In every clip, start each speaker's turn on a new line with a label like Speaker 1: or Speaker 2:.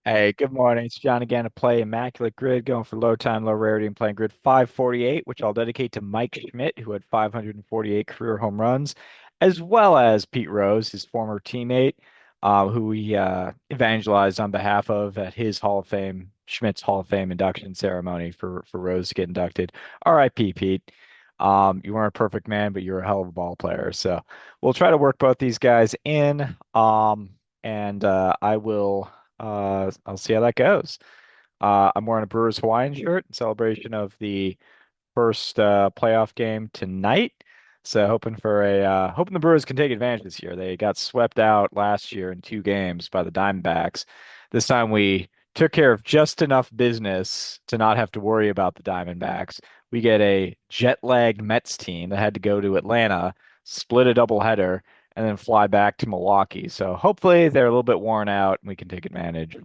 Speaker 1: Hey, good morning. It's John again to play Immaculate Grid, going for low time, low rarity, and playing grid 548, which I'll dedicate to Mike Schmidt, who had 548 career home runs, as well as Pete Rose, his former teammate, who we evangelized on behalf of at his Hall of Fame, Schmidt's Hall of Fame induction ceremony for Rose to get inducted. R.I.P. Pete. You weren't a perfect man, but you're a hell of a ball player. So we'll try to work both these guys in. And I will. I'll see how that goes. I'm wearing a Brewers Hawaiian shirt in celebration of the first playoff game tonight. So hoping the Brewers can take advantage this year. They got swept out last year in 2 games by the Diamondbacks. This time we took care of just enough business to not have to worry about the Diamondbacks. We get a jet-lagged Mets team that had to go to Atlanta, split a doubleheader, and then fly back to Milwaukee. So hopefully they're a little bit worn out and we can take advantage.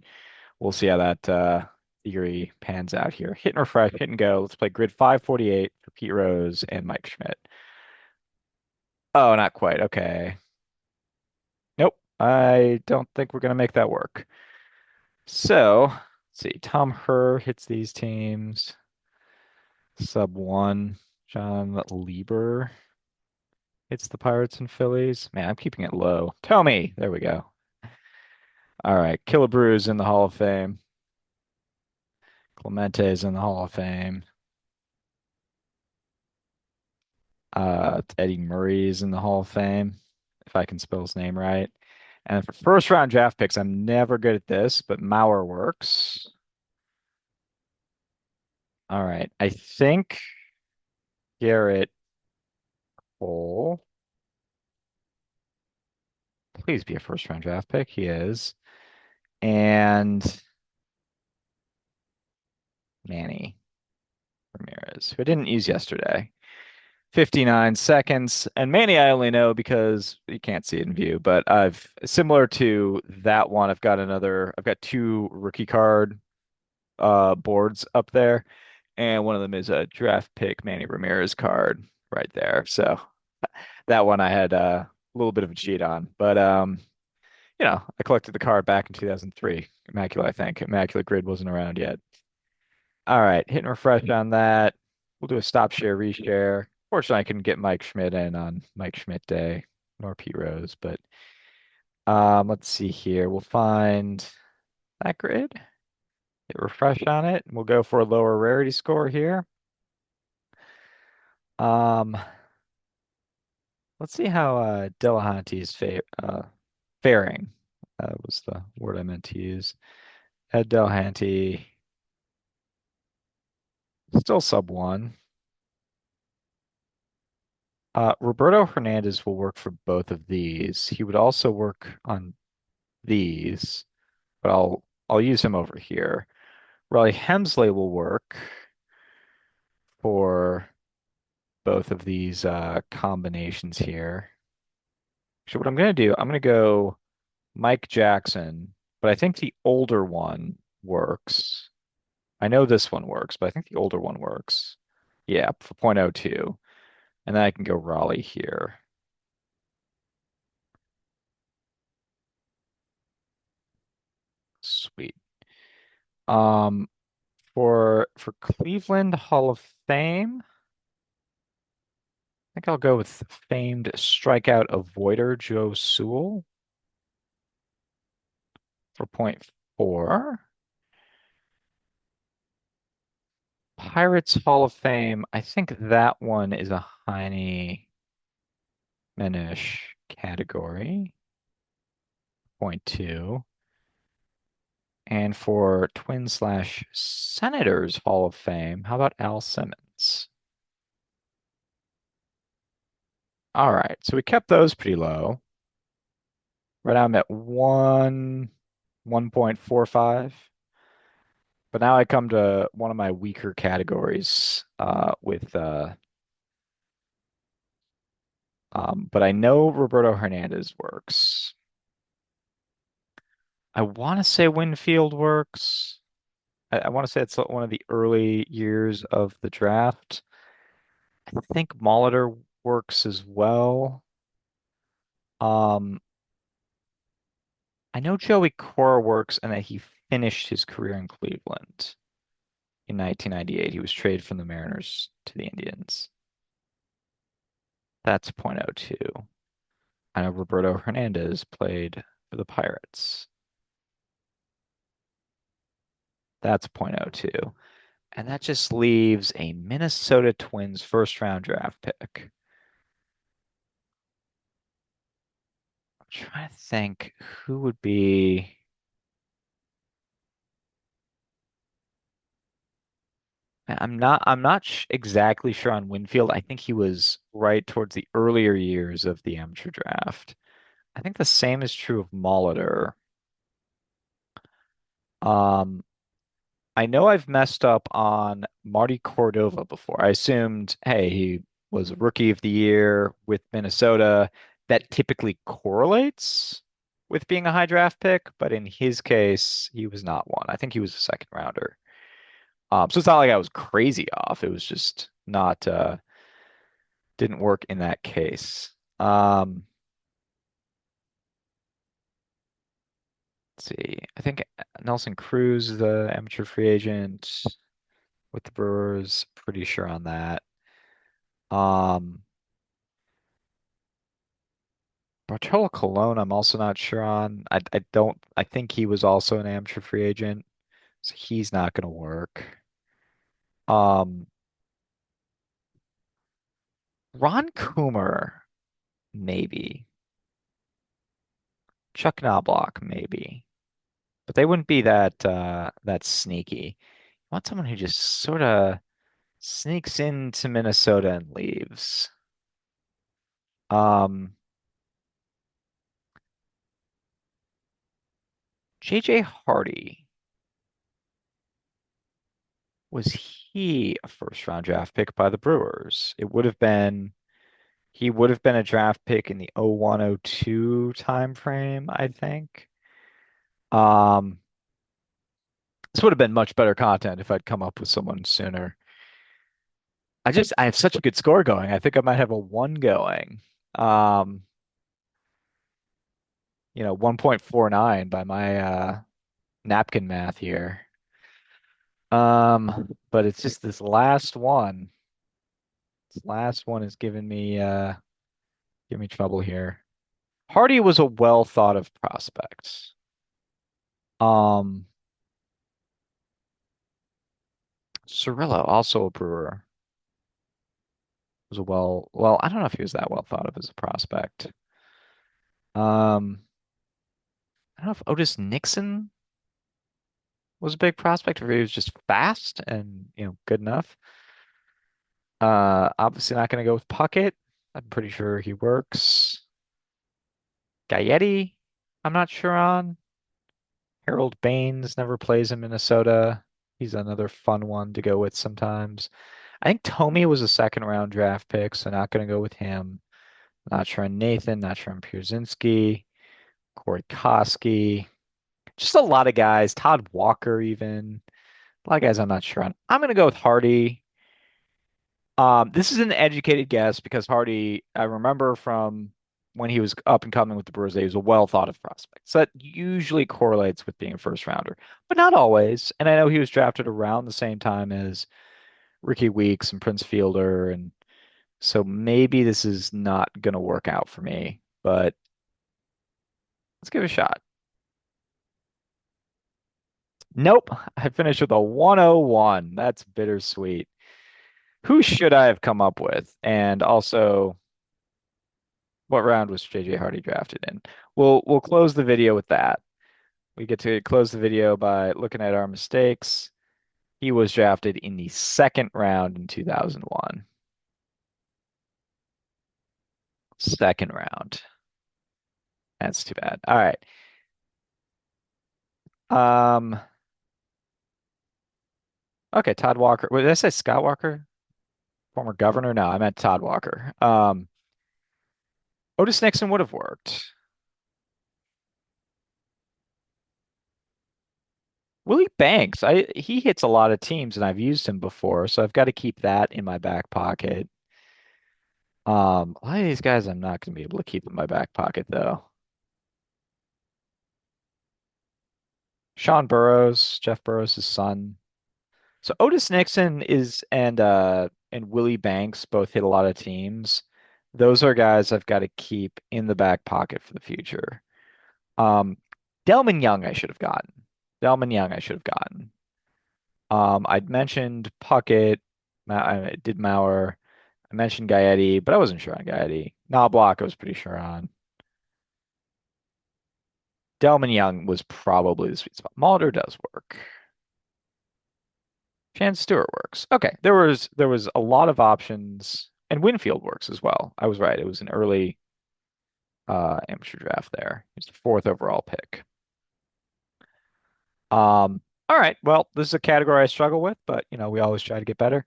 Speaker 1: We'll see how that theory pans out here. Hit and refresh, hit and go. Let's play grid 548 for Pete Rose and Mike Schmidt. Oh, not quite. Okay. Nope. I don't think we're going to make that work. So, let's see. Tom Herr hits these teams. Sub one. John Lieber hits the Pirates and Phillies. Man, I'm keeping it low. Tell me. There we go. All right. Killebrews in the Hall of Fame. Clemente's in the Hall of Fame. Eddie Murray's in the Hall of Fame, if I can spell his name right. And for first round draft picks, I'm never good at this, but Mauer works. All right. I think Garrett Cole, please be a first round draft pick. He is. And Manny Ramirez, who I didn't use yesterday. 59 seconds. And Manny, I only know because you can't see it in view, but I've similar to that one, I've got two rookie card boards up there, and one of them is a draft pick Manny Ramirez card right there. So that one I had a little bit of a cheat on, but I collected the card back in 2003. Immaculate, I think. Immaculate Grid wasn't around yet. All right, hit and refresh on that. We'll do a stop share reshare. Fortunately, I couldn't get Mike Schmidt in on Mike Schmidt Day nor Pete Rose, but let's see here. We'll find that grid. Hit refresh on it. We'll go for a lower rarity score here. Um, let's see how Delahanty is faring. That was the word I meant to use. Ed Delahanty, still sub one. Roberto Hernandez will work for both of these. He would also work on these, but I'll use him over here. Riley Hemsley will work for both of these combinations here. So what I'm going to do, I'm going to go Mike Jackson, but I think the older one works. I know this one works, but I think the older one works. Yeah, for .02. And then I can go Raleigh here. Sweet. Um, for Cleveland Hall of Fame, I think I'll go with famed strikeout avoider Joe Sewell for .4. Pirates Hall of Fame, I think that one is a Heine Menish category, .2. And for Twin slash Senators Hall of Fame, how about Al Simmons? All right, so we kept those pretty low. Right now I'm at 1.45. But now I come to one of my weaker categories but I know Roberto Hernandez works. I want to say Winfield works. I want to say it's one of the early years of the draft. I think Molitor works as well. Um, I know Joey Cora works and that he finished his career in Cleveland in 1998. He was traded from the Mariners to the Indians. That's .02. I know Roberto Hernandez played for the Pirates. That's .02. And that just leaves a Minnesota Twins first round draft pick. I'm trying to think who would be. I'm not exactly sure on Winfield. I think he was right towards the earlier years of the amateur draft. I think the same is true of Molitor. Um, I know I've messed up on Marty Cordova before. I assumed, hey, he was rookie of the year with Minnesota. That typically correlates with being a high draft pick, but in his case, he was not one. I think he was a second rounder. So it's not like I was crazy off. It was just not didn't work in that case. Let's see. I think Nelson Cruz is the amateur free agent with the Brewers. Pretty sure on that. Um, Bartolo Colon, I'm also not sure on. I don't. I think he was also an amateur free agent, so he's not going to work. Um, Ron Coomer, maybe. Chuck Knobloch, maybe. But they wouldn't be that sneaky. You want someone who just sort of sneaks into Minnesota and leaves. Um, JJ Hardy, was he a first round draft pick by the Brewers? He would have been a draft pick in the 0102 time frame, I think. Um, this would have been much better content if I'd come up with someone sooner. I have such a good score going. I think I might have a one going. Um, 1.49 by my napkin math here. But it's just this last one. This last one is giving me trouble here. Hardy was a well thought of prospect. Um, Cirillo, also a Brewer, was a I don't know if he was that well thought of as a prospect. Um, I don't know if Otis Nixon was a big prospect or if he was just fast and, good enough. Obviously not going to go with Puckett. I'm pretty sure he works. Gaetti, I'm not sure on. Harold Baines never plays in Minnesota. He's another fun one to go with sometimes. I think Tomey was a second round draft pick, so not going to go with him. Not sure on Nathan, not sure on Pierzynski, Corey Koski. Just a lot of guys. Todd Walker, even. A lot of guys I'm not sure on. I'm going to go with Hardy. This is an educated guess because Hardy, I remember from when he was up and coming with the Brewers, he was a well thought of prospect. So that usually correlates with being a first rounder, but not always. And I know he was drafted around the same time as Ricky Weeks and Prince Fielder, and so maybe this is not going to work out for me, but let's give it a shot. Nope, I finished with a 101. That's bittersweet. Who should I have come up with? And also, what round was JJ Hardy drafted in? We'll close the video with that. We get to close the video by looking at our mistakes. He was drafted in the second round in 2001. Second round. That's too bad. All right. Um, okay, Todd Walker. What did I say? Scott Walker? Former governor? No, I meant Todd Walker. Otis Nixon would have worked. Willie Banks, he hits a lot of teams and I've used him before, so I've got to keep that in my back pocket. A lot of these guys I'm not going to be able to keep in my back pocket though. Sean Burrows, Jeff Burrows' son. So Otis Nixon is and Willie Banks both hit a lot of teams. Those are guys I've got to keep in the back pocket for the future. Um, Delman Young I should have gotten. Delman Young I should have gotten. I'd mentioned Puckett. I did Mauer. I mentioned Gaetti, but I wasn't sure on Gaetti. Knobloch I was pretty sure on. Delman Young was probably the sweet spot. Mulder does work. Chance Stewart works. Okay, there was a lot of options, and Winfield works as well. I was right. It was an early amateur draft there. He's the fourth overall pick. All right. Well, this is a category I struggle with, but we always try to get better.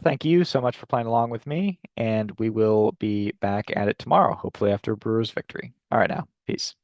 Speaker 1: Thank you so much for playing along with me, and we will be back at it tomorrow, hopefully after Brewers victory. All right now. Peace.